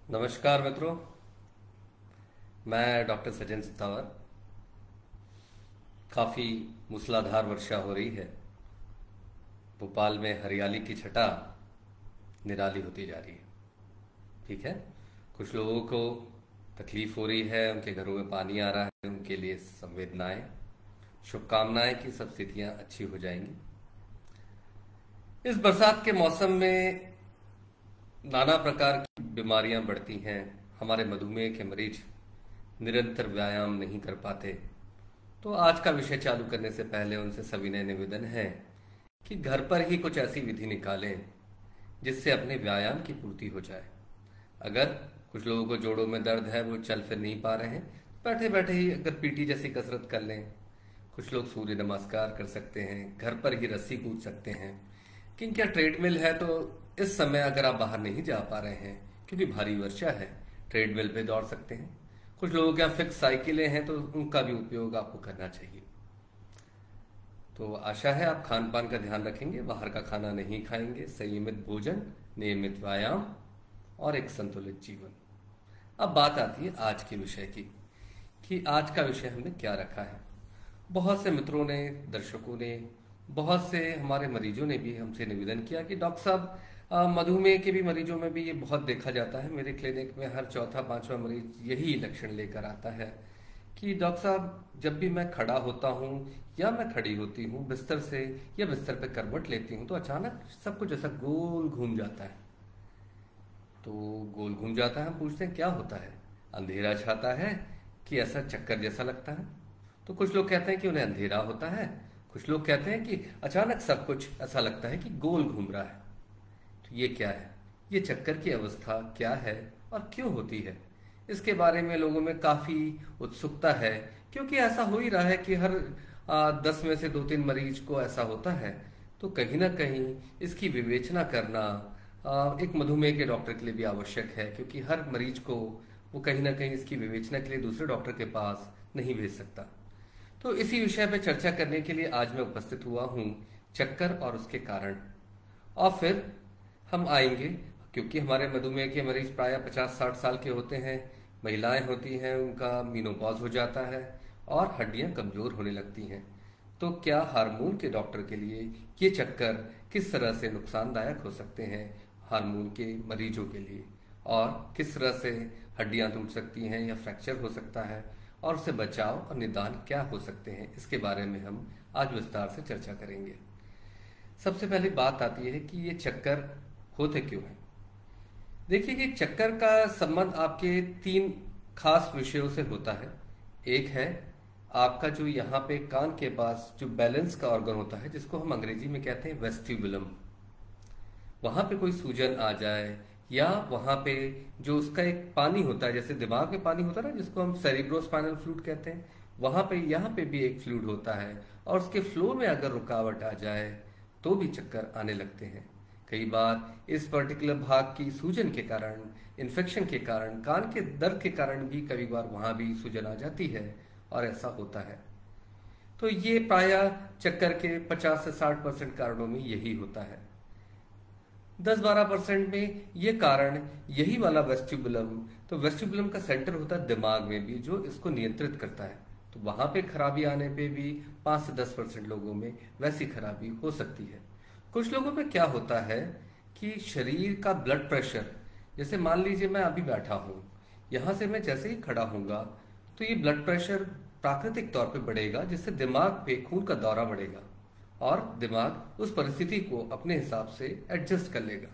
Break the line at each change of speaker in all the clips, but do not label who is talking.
नमस्कार मित्रों। मैं डॉक्टर सचिन सितावर। काफ़ी मूसलाधार वर्षा हो रही है। भोपाल में हरियाली की छटा निराली होती जा रही है। ठीक है, कुछ लोगों को तकलीफ हो रही है, उनके घरों में पानी आ रहा है, उनके लिए संवेदनाएं, शुभकामनाएं कि सब स्थितियां अच्छी हो जाएंगी। इस बरसात के मौसम में नाना प्रकार की बीमारियां बढ़ती हैं। हमारे मधुमेह के मरीज निरंतर व्यायाम नहीं कर पाते। तो आज का विषय चालू करने से पहले उनसे सविनय निवेदन है कि घर पर ही कुछ ऐसी विधि निकालें जिससे अपने व्यायाम की पूर्ति हो जाए। अगर कुछ लोगों को जोड़ों में दर्द है, वो चल फिर नहीं पा रहे हैं, बैठे बैठे ही अगर पीटी जैसी कसरत कर लें। कुछ लोग सूर्य नमस्कार कर सकते हैं, घर पर ही रस्सी कूद सकते हैं। किंग क्या ट्रेडमिल है, तो इस समय अगर आप बाहर नहीं जा पा रहे हैं क्योंकि भारी वर्षा है, ट्रेडमिल पे दौड़ सकते हैं। कुछ लोगों के यहाँ फिक्स साइकिलें हैं तो उनका भी उपयोग आपको करना चाहिए। तो आशा है आप खान पान का ध्यान रखेंगे, बाहर का खाना नहीं खाएंगे, संयमित भोजन, नियमित व्यायाम और एक संतुलित जीवन। अब बात आती है आज के विषय की कि आज का विषय हमने क्या रखा है। बहुत से मित्रों ने, दर्शकों ने, बहुत से हमारे मरीजों ने भी हमसे निवेदन किया कि डॉक्टर साहब, मधुमेह के भी मरीजों में भी ये बहुत देखा जाता है। मेरे क्लिनिक में हर चौथा पांचवा मरीज यही लक्षण लेकर आता है कि डॉक्टर साहब, जब भी मैं खड़ा होता हूँ या मैं खड़ी होती हूँ बिस्तर से या बिस्तर पे करवट लेती हूँ तो अचानक सब कुछ ऐसा गोल घूम जाता है। तो गोल घूम जाता है, हम पूछते हैं क्या होता है। अंधेरा छाता है कि ऐसा चक्कर जैसा लगता है। तो कुछ लोग कहते हैं कि उन्हें अंधेरा होता है, कुछ लोग कहते हैं कि अचानक सब कुछ ऐसा लगता है कि गोल घूम रहा है। तो ये क्या है, ये चक्कर की अवस्था क्या है और क्यों होती है, इसके बारे में लोगों में काफी उत्सुकता है। क्योंकि ऐसा हो ही रहा है कि हर 10 में से 2-3 मरीज को ऐसा होता है। तो कहीं ना कहीं इसकी विवेचना करना एक मधुमेह के डॉक्टर के लिए भी आवश्यक है, क्योंकि हर मरीज को वो कहीं ना कहीं इसकी विवेचना के लिए दूसरे डॉक्टर के पास नहीं भेज सकता। तो इसी विषय पर चर्चा करने के लिए आज मैं उपस्थित हुआ हूँ, चक्कर और उसके कारण। और फिर हम आएंगे, क्योंकि हमारे मधुमेह के मरीज प्राय 50-60 साल के होते हैं, महिलाएं होती हैं, उनका मीनोपॉज हो जाता है और हड्डियां कमजोर होने लगती हैं। तो क्या हार्मोन के डॉक्टर के लिए ये चक्कर किस तरह से नुकसानदायक हो सकते हैं हार्मोन के मरीजों के लिए, और किस तरह से हड्डियां टूट सकती हैं या फ्रैक्चर हो सकता है, और उससे बचाव और निदान क्या हो सकते हैं, इसके बारे में हम आज विस्तार से चर्चा करेंगे। सबसे पहली बात आती है कि ये चक्कर होते क्यों हैं। देखिए कि चक्कर का संबंध आपके 3 खास विषयों से होता है। एक है आपका जो यहाँ पे कान के पास जो बैलेंस का ऑर्गन होता है, जिसको हम अंग्रेजी में कहते हैं वेस्टिबुलम। वहां पे कोई सूजन आ जाए, या वहां पे जो उसका एक पानी होता है, जैसे दिमाग में पानी होता है ना, जिसको हम सेरिब्रोस्पाइनल फ्लूइड कहते हैं, वहां पे यहाँ पे भी एक फ्लूइड होता है, और उसके फ्लो में अगर रुकावट आ जाए तो भी चक्कर आने लगते हैं। कई बार इस पर्टिकुलर भाग की सूजन के कारण, इन्फेक्शन के कारण, कान के दर्द के कारण भी कई बार वहां भी सूजन आ जाती है और ऐसा होता है। तो ये प्रायः चक्कर के 50 से 60% कारणों में यही होता है। 10-12% में ये कारण यही वाला वेस्टिबुलम, तो वेस्टिबुलम का सेंटर होता है दिमाग में भी, जो इसको नियंत्रित करता है। तो वहां पे खराबी आने पे भी 5 से 10% लोगों में वैसी खराबी हो सकती है। कुछ लोगों में क्या होता है कि शरीर का ब्लड प्रेशर, जैसे मान लीजिए मैं अभी बैठा हूं, यहां से मैं जैसे ही खड़ा होऊंगा तो ये ब्लड प्रेशर प्राकृतिक तौर पे बढ़ेगा, जिससे दिमाग पे खून का दौरा बढ़ेगा और दिमाग उस परिस्थिति को अपने हिसाब से एडजस्ट कर लेगा।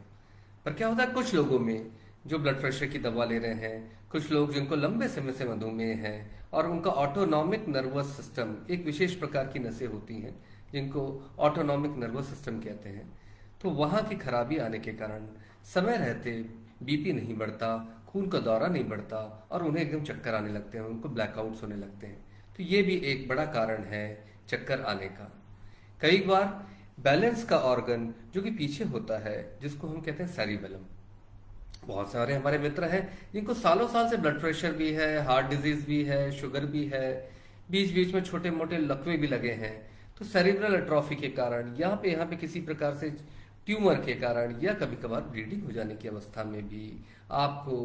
पर क्या होता है कुछ लोगों में जो ब्लड प्रेशर की दवा ले रहे हैं, कुछ लोग जिनको लंबे समय से मधुमेह है और उनका ऑटोनॉमिक नर्वस सिस्टम, एक विशेष प्रकार की नसें होती हैं जिनको ऑटोनॉमिक नर्वस सिस्टम कहते हैं, तो वहां की खराबी आने के कारण समय रहते बीपी नहीं बढ़ता, खून का दौरा नहीं बढ़ता और उन्हें एकदम चक्कर आने लगते हैं, उनको ब्लैकआउट्स होने लगते हैं। तो ये भी एक बड़ा कारण है चक्कर आने का। कई बार बैलेंस का ऑर्गन जो कि पीछे होता है, जिसको हम कहते हैं सेरिबेलम, बहुत सारे हमारे मित्र हैं जिनको सालों साल से ब्लड प्रेशर भी है, हार्ट डिजीज भी है, शुगर भी है, बीच बीच में छोटे मोटे लकवे भी लगे हैं। तो सेरिब्रल एट्रोफी के कारण, यहाँ पे किसी प्रकार से ट्यूमर के कारण, या कभी कभार ब्लीडिंग हो जाने की अवस्था में भी आपको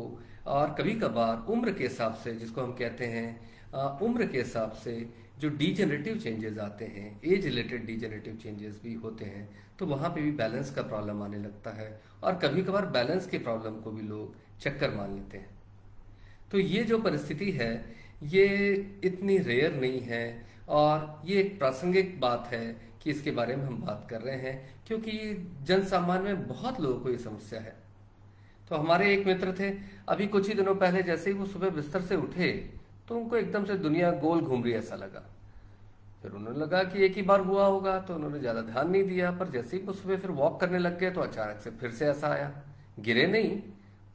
और कभी कभार उम्र के हिसाब से, जिसको हम कहते हैं उम्र के हिसाब से जो डीजेनरेटिव चेंजेस आते हैं, एज रिलेटेड डीजेनरेटिव चेंजेस भी होते हैं, तो वहाँ पे भी बैलेंस का प्रॉब्लम आने लगता है। और कभी कभार बैलेंस के प्रॉब्लम को भी लोग चक्कर मान लेते हैं। तो ये जो परिस्थिति है ये इतनी रेयर नहीं है, और ये एक प्रासंगिक बात है कि इसके बारे में हम बात कर रहे हैं, क्योंकि जन सामान्य में बहुत लोगों को ये समस्या है। तो हमारे एक मित्र थे, अभी कुछ ही दिनों पहले जैसे ही वो सुबह बिस्तर से उठे तो उनको एकदम से दुनिया गोल घूम रही ऐसा लगा। फिर उन्होंने लगा कि एक ही बार हुआ होगा, तो उन्होंने ज्यादा ध्यान नहीं दिया, पर जैसे ही वो सुबह फिर वॉक करने लग गए तो अचानक से फिर से ऐसा आया। गिरे नहीं,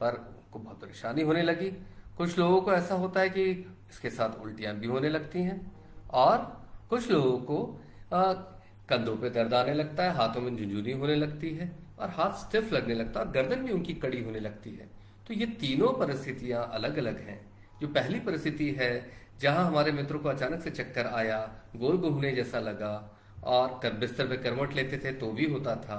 पर उनको बहुत परेशानी होने लगी। कुछ लोगों को ऐसा होता है कि इसके साथ उल्टियां भी होने लगती हैं, और कुछ लोगों को कंधों पे दर्द आने लगता है, हाथों में झुंझुनी होने लगती है, और हाथ स्टिफ लगने लगता है, और गर्दन भी उनकी कड़ी होने लगती है। तो ये तीनों परिस्थितियां अलग अलग हैं। जो पहली परिस्थिति है जहां हमारे मित्रों को अचानक से चक्कर आया, गोल घूमने जैसा लगा, और बिस्तर पे करवट लेते थे तो भी होता था,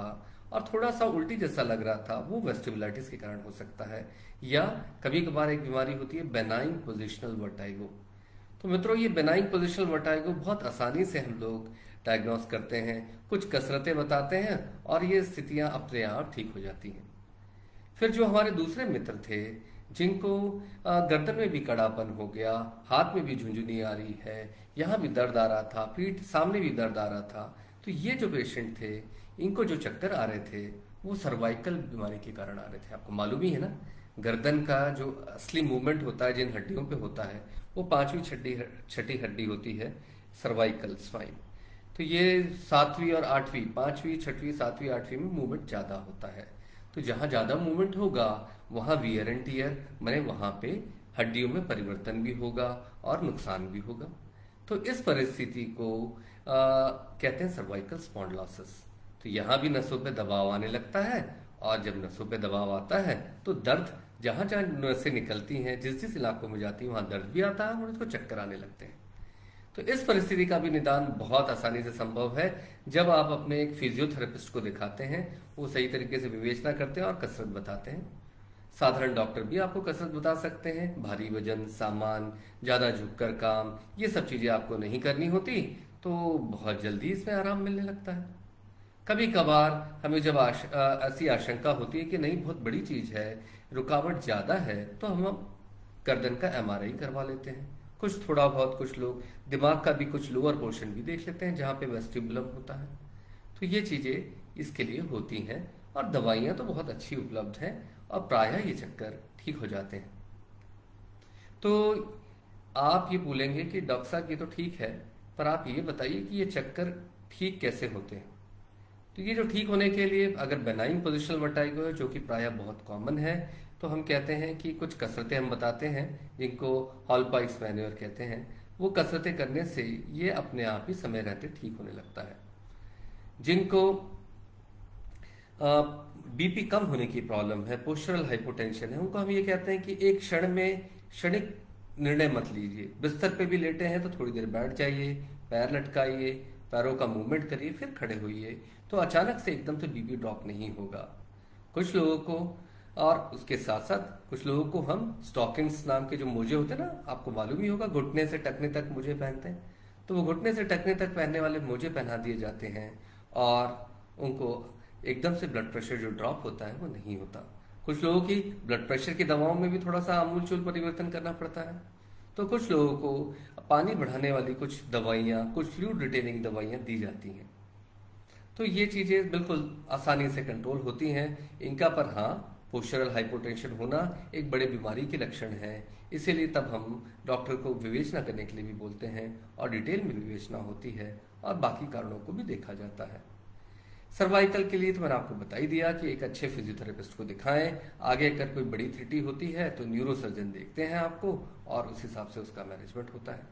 और थोड़ा सा उल्टी जैसा लग रहा था, वो वेस्टिबुलाइटिस के कारण हो सकता है। या कभी कभार एक बीमारी होती है बेनाइन पोजिशनल वर्टाइगो। तो मित्रों, ये बेनाइन पोजिशनल वर्टाइगो बहुत आसानी से हम लोग डायग्नोस करते हैं, कुछ कसरतें बताते हैं और ये स्थितियां अपने आप ठीक हो जाती हैं। फिर जो हमारे दूसरे मित्र थे जिनको गर्दन में भी कड़ापन हो गया, हाथ में भी झुंझुनी आ रही है, यहाँ भी दर्द आ रहा था, पीठ सामने भी दर्द आ रहा था, तो ये जो पेशेंट थे इनको जो चक्कर आ रहे थे वो सर्वाइकल बीमारी के कारण आ रहे थे। आपको मालूम ही है ना, गर्दन का जो असली मूवमेंट होता है जिन हड्डियों पे होता है वो पांचवी छठी हड्डी होती है, सर्वाइकल स्पाइन। तो ये सातवीं और आठवीं, पांचवी छठवीं सातवीं आठवीं में मूवमेंट ज्यादा होता है। तो जहां ज्यादा मूवमेंट होगा वहां वियर एंड टियर, माने वहां पे हड्डियों में परिवर्तन भी होगा और नुकसान भी होगा। तो इस परिस्थिति को कहते हैं सर्वाइकल स्पॉन्डिलोसिस। तो यहाँ भी नसों पे दबाव आने लगता है, और जब नसों पे दबाव आता है तो दर्द जहां जहां नसें निकलती हैं, जिस जिस इलाकों में जाती है वहां दर्द भी आता है और उसको चक्कर आने लगते हैं। तो इस परिस्थिति का भी निदान बहुत आसानी से संभव है जब आप अपने एक फिजियोथेरेपिस्ट को दिखाते हैं। वो सही तरीके से विवेचना करते हैं और कसरत बताते हैं। साधारण डॉक्टर भी आपको कसरत बता सकते हैं, भारी वजन, सामान, ज्यादा झुककर काम, ये सब चीजें आपको नहीं करनी होती, तो बहुत जल्दी इसमें आराम मिलने लगता है। कभी कभार हमें जब ऐसी आशंका होती है कि नहीं बहुत बड़ी चीज है, रुकावट ज्यादा है, तो हम गर्दन का एमआरआई करवा लेते हैं। कुछ थोड़ा बहुत, कुछ लोग दिमाग का भी कुछ लोअर पोर्शन भी देख लेते हैं जहां पे वेस्टिबुलम होता है। तो ये चीजें इसके लिए होती हैं, और दवाइयां तो बहुत अच्छी उपलब्ध हैं, और प्रायः ये चक्कर ठीक हो जाते हैं। तो आप ये बोलेंगे कि डॉक्टर साहब ये तो ठीक है, पर आप ये बताइए कि ये चक्कर ठीक कैसे होते हैं। तो ये जो ठीक होने के लिए, अगर बेनाइन पोजिशनल वर्टाइगो है जो कि प्रायः बहुत कॉमन है, तो हम कहते हैं कि कुछ कसरतें हम बताते हैं जिनको हॉलपाइक्स मैन्योर कहते हैं। वो कसरतें करने से ये अपने आप ही समय रहते ठीक होने लगता है। जिनको बीपी कम होने की प्रॉब्लम है, पोस्चरल हाइपोटेंशन है, उनको हम ये कहते हैं कि एक क्षण में क्षणिक निर्णय मत लीजिए। बिस्तर पे भी लेटे हैं तो थोड़ी देर बैठ जाइए, पैर लटकाइए, पैरों का मूवमेंट करिए, फिर खड़े होइए, तो अचानक से एकदम से बीपी ड्रॉप नहीं होगा। कुछ लोगों को, और उसके साथ साथ कुछ लोगों को हम स्टॉकिंग्स नाम के जो मोजे होते हैं ना, आपको मालूम ही होगा, घुटने से टखने तक मोजे पहनते हैं, तो वो घुटने से टखने तक पहनने वाले मोजे पहना दिए जाते हैं, और उनको एकदम से ब्लड प्रेशर जो ड्रॉप होता है वो नहीं होता। कुछ लोगों की ब्लड प्रेशर की दवाओं में भी थोड़ा सा आमूलचूल परिवर्तन करना पड़ता है। तो कुछ लोगों को पानी बढ़ाने वाली कुछ दवाइयाँ, कुछ फ्लूइड रिटेनिंग दवाइयाँ दी जाती हैं। तो ये चीजें बिल्कुल आसानी से कंट्रोल होती हैं इनका। पर हाँ, पोस्चरल हाइपोटेंशन होना एक बड़े बीमारी के लक्षण है, इसीलिए तब हम डॉक्टर को विवेचना करने के लिए भी बोलते हैं, और डिटेल में विवेचना होती है, और बाकी कारणों को भी देखा जाता है। सर्वाइकल के लिए तो मैंने आपको बता ही दिया कि एक अच्छे फिजियोथेरेपिस्ट को दिखाएं। आगे अगर कोई बड़ी त्रुटि होती है तो न्यूरोसर्जन देखते हैं आपको, और उस हिसाब से उसका मैनेजमेंट होता है।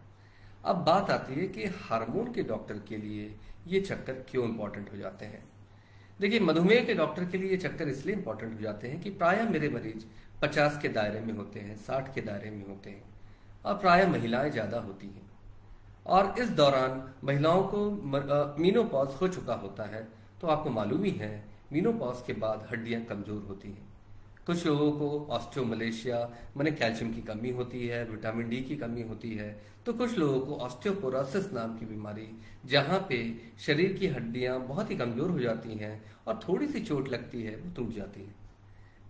अब बात आती है कि हार्मोन के डॉक्टर के लिए ये चक्कर क्यों इंपॉर्टेंट हो जाते हैं। देखिए, मधुमेह के डॉक्टर के लिए ये चक्कर इसलिए इंपॉर्टेंट हो जाते हैं कि प्रायः मेरे मरीज 50 के दायरे में होते हैं, 60 के दायरे में होते हैं, और प्रायः महिलाएं ज्यादा होती हैं, और इस दौरान महिलाओं को मीनोपॉज हो चुका होता है। तो आपको मालूम ही है, मीनोपॉज के बाद हड्डियां कमजोर होती हैं। कुछ लोगों को ऑस्टियोमलेशिया माने कैल्शियम की कमी होती है, विटामिन डी की कमी होती है। तो कुछ लोगों को ऑस्टियोपोरोसिस नाम की बीमारी, जहाँ पे शरीर की हड्डियाँ बहुत ही कमजोर हो जाती हैं और थोड़ी सी चोट लगती है वो टूट जाती है।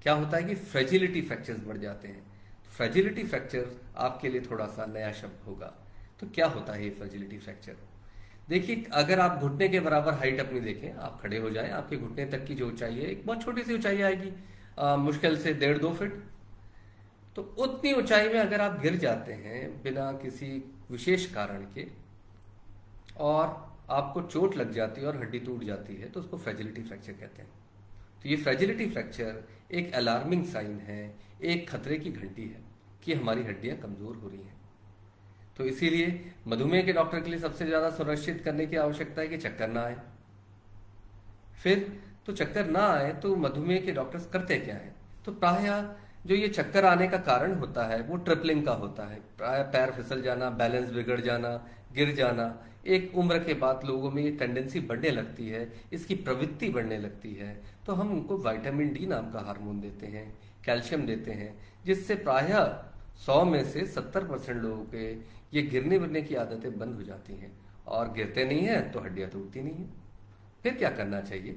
क्या होता है कि फ्रेजिलिटी फ्रैक्चर्स बढ़ जाते हैं। फ्रेजिलिटी फ्रैक्चर आपके लिए थोड़ा सा नया शब्द होगा। तो क्या होता है ये फ्रेजिलिटी फ्रैक्चर? देखिए, अगर आप घुटने के बराबर हाइट अपनी देखें, आप खड़े हो जाएं, आपके घुटने तक की जो ऊंचाई है एक बहुत छोटी सी ऊंचाई आएगी, मुश्किल से 1.5-2 फीट। तो उतनी ऊंचाई में अगर आप गिर जाते हैं बिना किसी विशेष कारण के और आपको चोट लग जाती है और हड्डी टूट जाती है, तो उसको फ्रेजिलिटी फ्रैक्चर कहते हैं। तो ये फ्रेजिलिटी फ्रैक्चर एक अलार्मिंग साइन है, एक खतरे की घंटी है कि हमारी हड्डियां कमजोर हो रही हैं। तो इसीलिए मधुमेह के डॉक्टर के लिए सबसे ज्यादा सुनिश्चित करने की आवश्यकता है कि चक्कर ना आए। फिर तो चक्कर ना आए तो मधुमेह के डॉक्टर्स करते क्या है? तो प्रायः जो ये चक्कर आने का कारण होता है वो ट्रिपलिंग का होता है। प्रायः पैर फिसल जाना, बैलेंस बिगड़ जाना, गिर जाना। एक उम्र के बाद लोगों में ये टेंडेंसी बढ़ने लगती है, इसकी प्रवृत्ति बढ़ने लगती है। तो हम उनको विटामिन डी नाम का हार्मोन देते हैं, कैल्शियम देते हैं, जिससे प्रायः 100 में से 70% लोगों के ये गिरने गिरने की आदतें बंद हो जाती हैं और गिरते नहीं हैं तो हड्डियां टूटती नहीं हैं। फिर क्या करना चाहिए?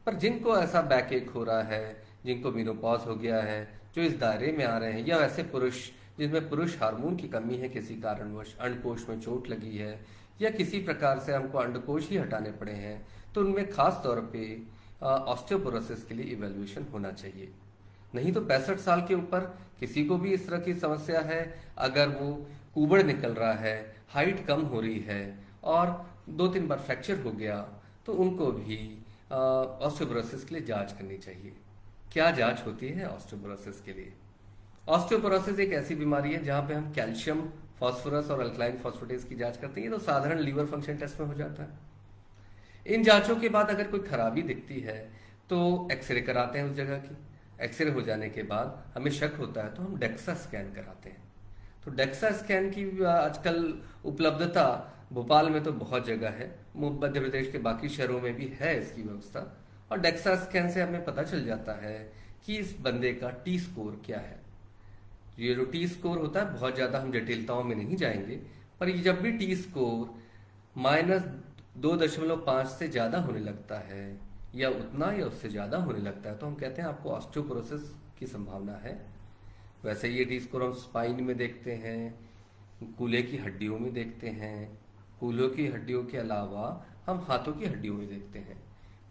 पर जिनको ऐसा बैक एक हो रहा है, जिनको मेनोपॉज हो गया है, जो इस दायरे में आ रहे हैं, या वैसे पुरुष जिसमें पुरुष हार्मोन की कमी है, किसी कारणवश अंडकोश में चोट लगी है या किसी प्रकार से हमको अंडकोश ही हटाने पड़े हैं, तो उनमें खास तौर पे ऑस्टियोपोरोसिस के लिए इवेल्युएशन होना चाहिए। नहीं तो 65 साल के ऊपर किसी को भी इस तरह की समस्या है, अगर वो कुबड़ निकल रहा है, हाइट कम हो रही है और 2-3 बार फ्रैक्चर हो गया, तो उनको भी ऑस्टियोपोरोसिस के लिए जांच करनी चाहिए। क्या जांच होती है ऑस्टियोपोरोसिस के लिए? ऑस्टियोपोरोसिस एक ऐसी बीमारी है जहां पे हम कैल्शियम, फास्फोरस और अल्कलाइन फॉस्फेटेस की जांच करते हैं। तो साधारण लीवर फंक्शन टेस्ट में हो जाता है। इन जांचों के बाद अगर कोई खराबी दिखती है तो एक्सरे कराते हैं उस जगह की। एक्सरे हो जाने के बाद हमें शक होता है तो हम डेक्सा स्कैन कराते हैं। तो डेक्सा स्कैन की आजकल उपलब्धता भोपाल में तो बहुत जगह है, मध्य प्रदेश के बाकी शहरों में भी है इसकी व्यवस्था। और डेक्सा स्कैन से हमें पता चल जाता है कि इस बंदे का टी स्कोर क्या है। ये जो टी स्कोर होता है, बहुत ज्यादा हम जटिलताओं में नहीं जाएंगे, पर ये जब भी टी स्कोर -2.5 से ज्यादा होने लगता है या उतना या उससे ज्यादा होने लगता है, तो हम कहते हैं आपको ऑस्टियोपोरोसिस की संभावना है। वैसे ये टी स्कोर हम स्पाइन में देखते हैं, कूल्हे की हड्डियों में देखते हैं, कूल्हों की हड्डियों के अलावा हम हाथों की हड्डियों में देखते हैं।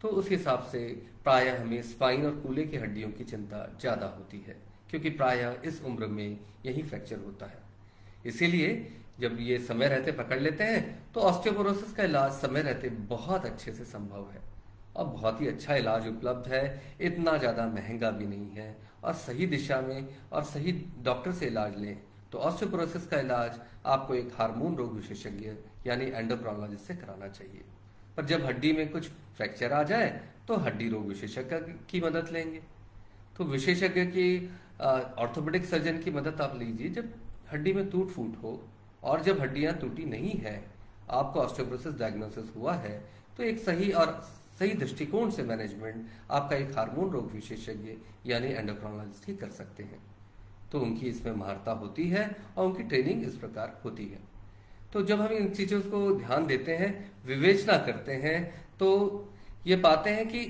तो उस हिसाब से प्रायः हमें स्पाइन और कूल्हे की हड्डियों की चिंता ज्यादा होती है, क्योंकि प्रायः इस उम्र में यही फ्रैक्चर होता है। इसीलिए जब ये समय रहते पकड़ लेते हैं तो ऑस्टियोपोरोसिस का इलाज समय रहते बहुत अच्छे से संभव है और बहुत ही अच्छा इलाज उपलब्ध है। इतना ज्यादा महंगा भी नहीं है और सही दिशा में और सही डॉक्टर से इलाज लें तो ऑस्टियोपोरोसिस का इलाज आपको एक हार्मोन रोग विशेषज्ञ यानी एंडोक्राइनोलॉजिस्ट से कराना चाहिए। पर जब हड्डी में कुछ फ्रैक्चर आ जाए तो हड्डी रोग विशेषज्ञ की मदद लेंगे। तो विशेषज्ञ की ऑर्थोपेडिक सर्जन की मदद आप लीजिए जब हड्डी में टूट फूट हो, और जब हड्डियां टूटी नहीं है, आपको ऑस्टियोपोरोसिस डायग्नोसिस हुआ है, तो एक सही और सही दृष्टिकोण से मैनेजमेंट आपका एक हार्मोन रोग विशेषज्ञ यानी एंडोक्राइनोलॉजिस्ट ही कर सकते हैं। तो उनकी इसमें महारता होती है और उनकी ट्रेनिंग इस प्रकार होती है। तो जब हम इन चीजों को ध्यान देते हैं, विवेचना करते हैं, तो ये पाते हैं कि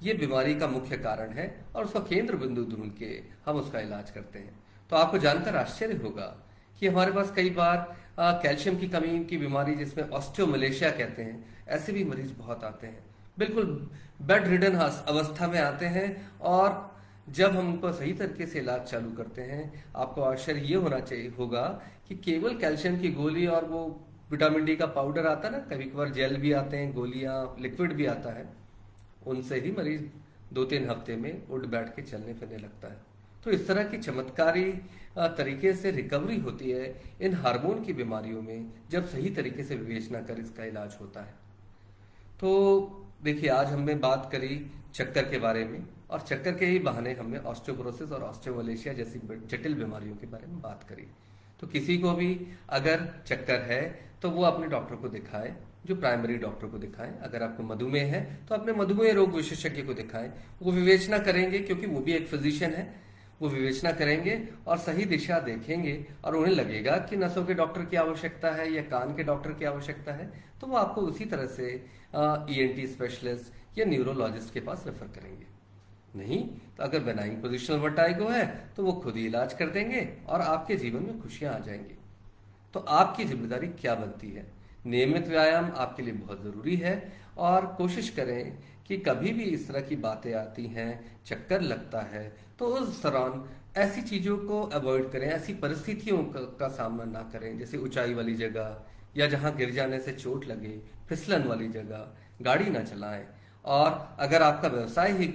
ये बीमारी का मुख्य कारण है और उसका केंद्र बिंदु ढूंढ के हम उसका इलाज करते हैं। तो आपको जानकर आश्चर्य होगा कि हमारे पास कई बार कैल्शियम की कमी की बीमारी, जिसमें ऑस्टियोमलेशिया कहते हैं, ऐसे भी मरीज बहुत आते हैं, बिल्कुल बेड रिडन अवस्था में आते हैं। और जब हम उनको सही तरीके से इलाज चालू करते हैं, आपको आश्चर्य ये होगा कि केवल कैल्शियम की गोली और वो विटामिन डी का पाउडर आता है ना, कभी कभार जेल भी आते हैं, गोलियां, लिक्विड भी आता है, उनसे ही मरीज 2-3 हफ्ते में उठ बैठ के चलने फिरने लगता है। तो इस तरह की चमत्कारी तरीके से रिकवरी होती है इन हार्मोन की बीमारियों में, जब सही तरीके से विवेचना कर इसका इलाज होता है। तो देखिए, आज हमने बात करी चक्कर के बारे में, और चक्कर के ही बहाने हमने ऑस्टियोपोरोसिस और ऑस्टियोमलेशिया जैसी जटिल बीमारियों के बारे में बात करी। तो किसी को भी अगर चक्कर है तो वो अपने डॉक्टर को दिखाए, जो प्राइमरी डॉक्टर को दिखाएं। अगर आपको मधुमेह है तो अपने मधुमेह रोग विशेषज्ञ को दिखाएं। वो विवेचना करेंगे, क्योंकि वो भी एक फिजिशियन है। वो विवेचना करेंगे और सही दिशा देखेंगे और उन्हें लगेगा कि नसों के डॉक्टर की आवश्यकता है या कान के डॉक्टर की आवश्यकता है, तो वो आपको उसी तरह से ईएनटी स्पेशलिस्ट या न्यूरोलॉजिस्ट के पास रेफर करेंगे। नहीं तो अगर बेनाइन पोजिशनल वर्टाइगो है तो वो खुद ही इलाज कर देंगे और आपके जीवन में खुशियां आ जाएंगी। तो आपकी जिम्मेदारी क्या बनती है? नियमित व्यायाम आपके लिए बहुत जरूरी है और कोशिश करें कि कभी भी इस तरह की बातें आती हैं, चक्कर लगता है, तो उस दौरान ऐसी चीजों को अवॉइड करें, ऐसी परिस्थितियों का सामना ना करें, जैसे ऊंचाई वाली जगह या जहां गिर जाने से चोट लगे, फिसलन वाली जगह गाड़ी ना चलाएं। और अगर आपका व्यवसाय ही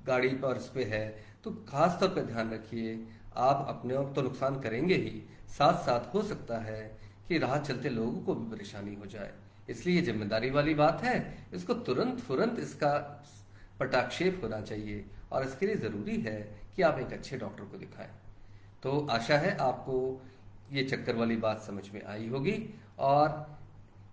गाड़ी पर उस पे है तो खास तौर पर ध्यान रखिए, आप अपने आप तो नुकसान करेंगे ही, साथ साथ हो सकता है कि राह चलते लोगों को भी परेशानी हो जाए। इसलिए जिम्मेदारी वाली बात है, इसको तुरंत इसका पटाक्षेप होना चाहिए और इसके लिए जरूरी है कि आप एक अच्छे डॉक्टर को दिखाएं। तो आशा है आपको ये चक्कर वाली बात समझ में आई होगी और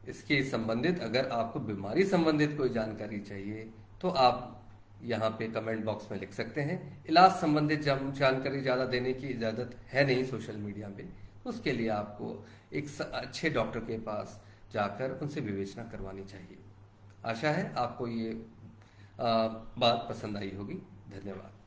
इसके संबंधित अगर आपको बीमारी संबंधित कोई जानकारी चाहिए तो आप यहाँ पे कमेंट बॉक्स में लिख सकते हैं। इलाज संबंधित जानकारी ज़्यादा देने की इजाज़त है नहीं सोशल मीडिया पे, उसके लिए आपको एक अच्छे डॉक्टर के पास जाकर उनसे विवेचना करवानी चाहिए। आशा है आपको ये बात पसंद आई होगी। धन्यवाद।